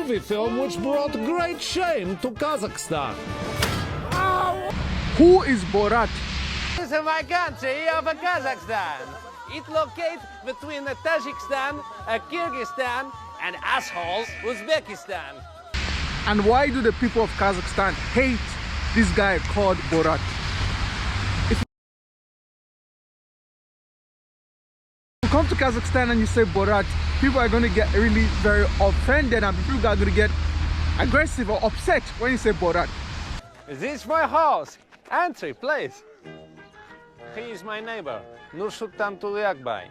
movie film which brought great shame to Kazakhstan. Who is Borat? This is my country of Kazakhstan. It locates between Tajikistan, Kyrgyzstan, and assholes Uzbekistan. And why do the people of Kazakhstan hate this guy called Borat? If you come to Kazakhstan and you say Borat, people are going to get really very offended, and people are going to get aggressive or upset when you say Borat. This is my house. Entry, please. He is my neighbor, Nursultan Tuliakbay.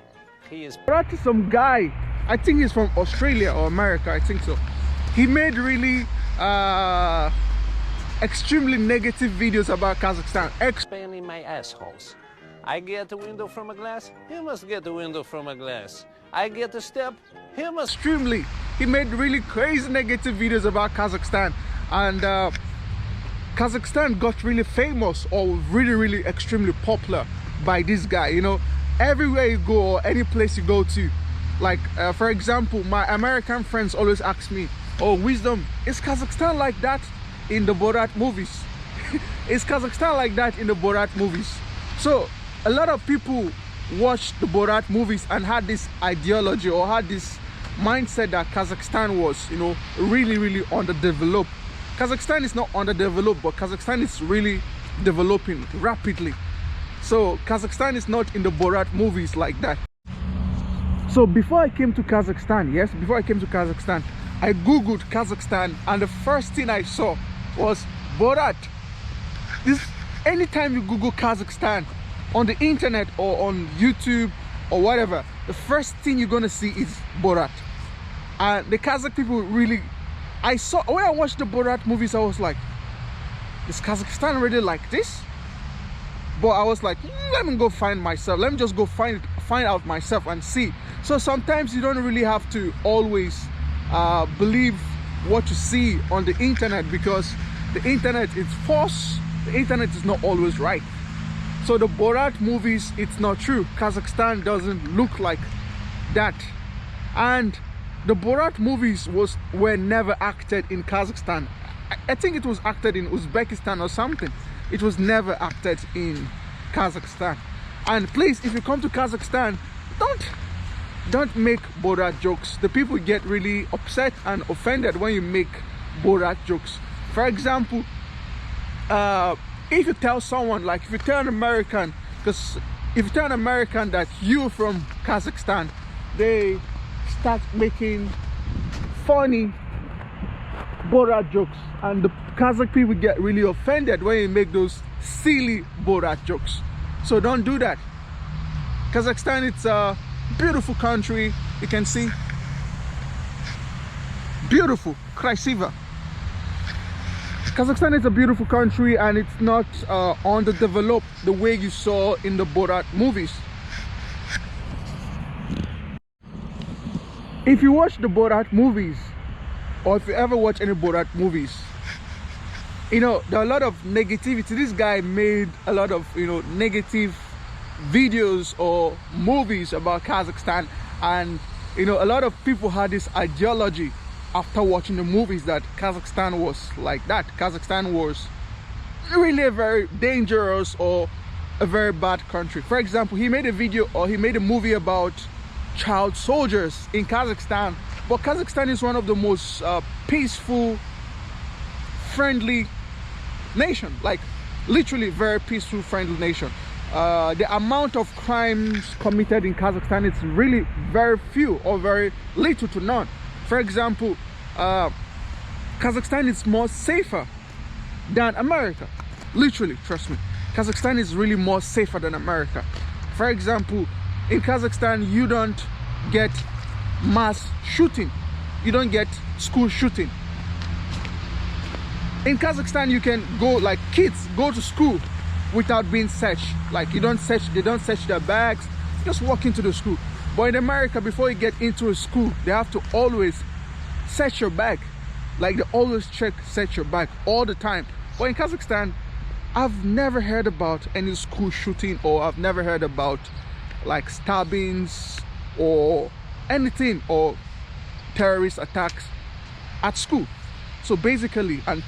He is... Borat is some guy, I think he's from Australia or America, I think so. He made really extremely negative videos about Kazakhstan. Expanding my assholes. I get a window from a glass, he must get a window from a glass. I get a step, he must... Extremely. He made really crazy negative videos about Kazakhstan. And Kazakhstan got really famous or really extremely popular by this guy. You know, everywhere you go or any place you go to, like for example, my American friends always ask me, oh, Wisdom, is Kazakhstan like that in the Borat movies? Is Kazakhstan like that in the Borat movies? So a lot of people watched the Borat movies and had this ideology or had this mindset that Kazakhstan was, you know, really underdeveloped. Kazakhstan is not underdeveloped, but Kazakhstan is really developing rapidly. So Kazakhstan is not in the Borat movies like that. So before I came to Kazakhstan, I googled Kazakhstan, and the first thing I saw was Borat. Anytime you Google Kazakhstan on the internet or on YouTube or whatever, the first thing you're gonna see is Borat. And the Kazakh people really, when I watched the Borat movies, I was like, is Kazakhstan really like this? But I was like, let me go find myself. Let me just go find out myself and see. So sometimes you don't really have to always believe what you see on the internet, because the internet is false. The internet is not always right. So the Borat movies, it's not true. Kazakhstan doesn't look like that. And the Borat movies were never acted in Kazakhstan. I think it was acted in Uzbekistan or something. It was never acted in Kazakhstan. And please, if you come to Kazakhstan, don't make Borat jokes. The people get really upset and offended when you make Borat jokes. For example, if you tell someone, like if you tell an American, because if you tell an American that you're from Kazakhstan, they start making funny Borat jokes, and the Kazakh people get really offended when you make those silly Borat jokes. So don't do that. Kazakhstan, it's a beautiful country. You can see, beautiful, krasiva. Kazakhstan is a beautiful country, and it's not underdeveloped the way you saw in the Borat movies. If you watch the Borat movies, or if you ever watch any Borat movies, you know, there are a lot of negativity. This guy made a lot of, you know, negative videos or movies about Kazakhstan, and you know, a lot of people had this ideology after watching the movies that Kazakhstan was like that. Kazakhstan was really a very dangerous or a very bad country. For example, he made a video, or he made a movie about child soldiers in Kazakhstan, but Kazakhstan is one of the most peaceful, friendly nation, like literally very peaceful, friendly nation. The amount of crimes committed in Kazakhstan is really very few or very little to none. For example, Kazakhstan is more safer than America. Literally, trust me, Kazakhstan is really more safer than America. For example, in Kazakhstan, you don't get mass shooting. You don't get school shooting. In Kazakhstan, you can go, like kids go to school without being searched. Like they don't search their bags, just walk into the school. But in America, before you get into a school, they have to always search your bag. Like they always search your bag all the time. But in Kazakhstan, I've never heard about any school shooting, or I've never heard about like stabbings or anything, or terrorist attacks. at school. So basically and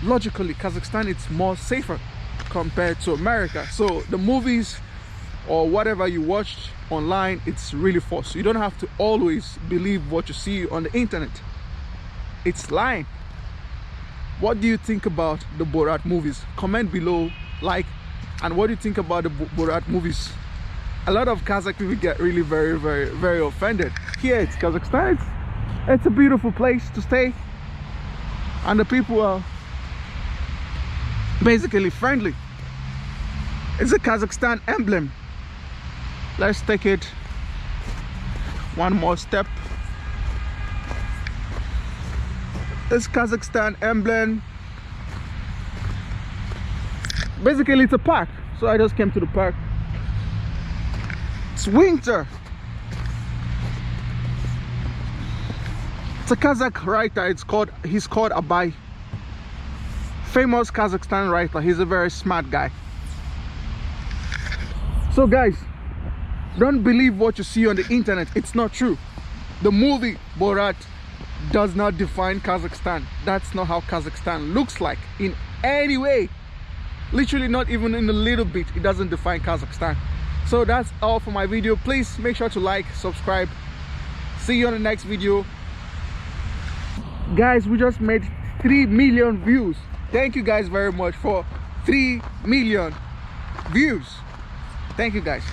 logically, Kazakhstan is more safer compared to America. So the movies or whatever you watch online, it's really false. You don't have to always believe what you see on the internet. It's lying. What do you think about the Borat movies? Comment below, like, and what do you think about the Borat movies? A lot of Kazakh people get really very offended. Here it's Kazakhstan. It's a beautiful place to stay, and the people are basically friendly. It's a Kazakhstan emblem. Let's take it one more step. This Kazakhstan emblem. Basically it's a park, so I just came to the park. It's winter. It's a Kazakh writer. He's called Abai. Famous Kazakhstan writer. He's a very smart guy. So guys, don't believe what you see on the internet. It's not true. The movie Borat does not define Kazakhstan. That's not how Kazakhstan looks like in any way. Literally not even in a little bit. It doesn't define Kazakhstan. So that's all for my video. Please make sure to like, subscribe. See you on the next video. Guys, we just made 3 million views. Thank you guys very much for 3 million views. Thank you guys.